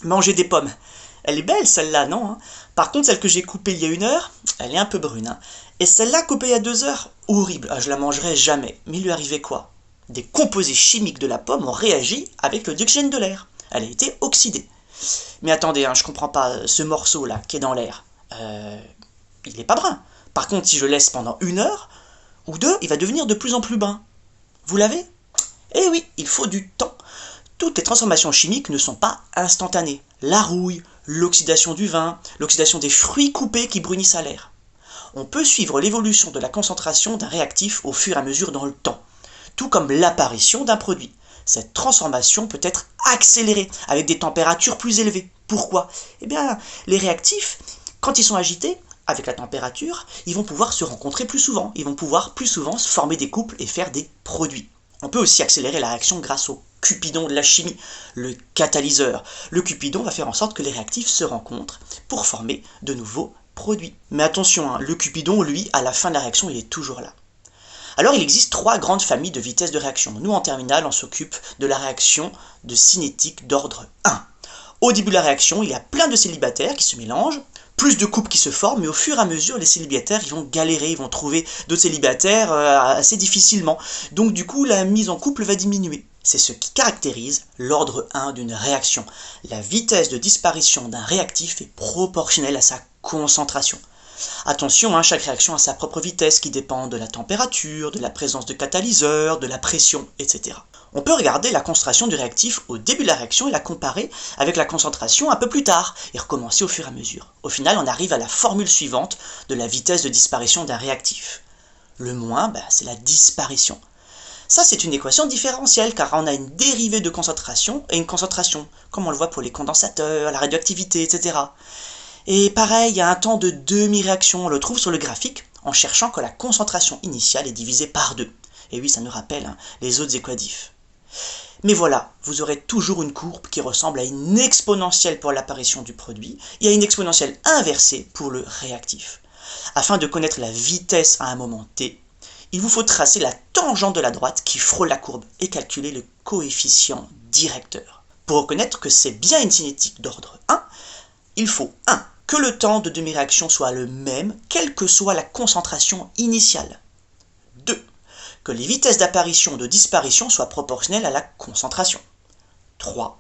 Manger des pommes. Elle est belle celle-là, non hein? Par contre, celle que j'ai coupée il y a 1 heure, elle est un peu brune. Hein. Et celle-là coupée il y a 2 heures, horrible. Ah, je la mangerai jamais. Mais il lui arrivait quoi? Des composés chimiques de la pomme ont réagi avec le dioxygène de l'air. Elle a été oxydée. Mais attendez, hein, je comprends pas, ce morceau-là qui est dans l'air, il est pas brun. Par contre, si je laisse pendant 1 heure ou 2, il va devenir de plus en plus brun. Vous l'avez? Eh oui, il faut du temps. Toutes les transformations chimiques ne sont pas instantanées. La rouille, l'oxydation du vin, l'oxydation des fruits coupés qui brunissent à l'air. On peut suivre l'évolution de la concentration d'un réactif au fur et à mesure dans le temps, tout comme l'apparition d'un produit. Cette transformation peut être accélérée avec des températures plus élevées. Pourquoi? Eh bien, les réactifs, quand ils sont agités, avec la température, ils vont pouvoir se rencontrer plus souvent. Ils vont pouvoir plus souvent se former des couples et faire des produits. On peut aussi accélérer la réaction grâce au cupidon de la chimie, le catalyseur. Le cupidon va faire en sorte que les réactifs se rencontrent pour former de nouveaux produits. Mais attention, hein, le cupidon, lui, à la fin de la réaction, il est toujours là. Alors il existe 3 grandes familles de vitesses de réaction. Nous, en terminale, on s'occupe de la réaction de cinétique d'ordre 1. Au début de la réaction, il y a plein de célibataires qui se mélangent, plus de couples qui se forment, mais au fur et à mesure, les célibataires, ils vont galérer, ils vont trouver d'autres célibataires assez difficilement. Donc du coup, la mise en couple va diminuer. C'est ce qui caractérise l'ordre 1 d'une réaction. La vitesse de disparition d'un réactif est proportionnelle à sa concentration. Attention, hein, chaque réaction a sa propre vitesse qui dépend de la température, de la présence de catalyseurs, de la pression, etc. On peut regarder la concentration du réactif au début de la réaction et la comparer avec la concentration un peu plus tard, et recommencer au fur et à mesure. Au final, on arrive à la formule suivante de la vitesse de disparition d'un réactif. Le moins, c'est la disparition. Ça, c'est une équation différentielle, car on a une dérivée de concentration et une concentration, comme on le voit pour les condensateurs, la radioactivité, etc. Et pareil, il y a un temps de demi-réaction, on le trouve sur le graphique, en cherchant que la concentration initiale est divisée par 2. Et oui, ça nous rappelle les autres équadifs. Mais voilà, vous aurez toujours une courbe qui ressemble à une exponentielle pour l'apparition du produit et à une exponentielle inversée pour le réactif. Afin de connaître la vitesse à un moment t, il vous faut tracer la tangente de la droite qui frôle la courbe et calculer le coefficient directeur. Pour reconnaître que c'est bien une cinétique d'ordre 1, il faut 1. Que le temps de demi-réaction soit le même, quelle que soit la concentration initiale. 2. Que les vitesses d'apparition ou de disparition soient proportionnelles à la concentration. 3.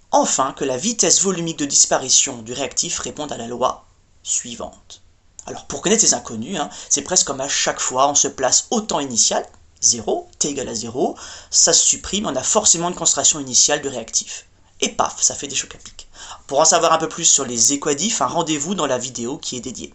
Enfin, que la vitesse volumique de disparition du réactif réponde à la loi suivante. Alors, pour connaître ces inconnus, c'est presque comme à chaque fois, on se place au temps initial, 0, t égale à 0, ça se supprime, on a forcément une concentration initiale de réactif. Et paf, ça fait des chocs à pic. Pour en savoir un peu plus sur les équadifs, rendez-vous dans la vidéo qui est dédiée.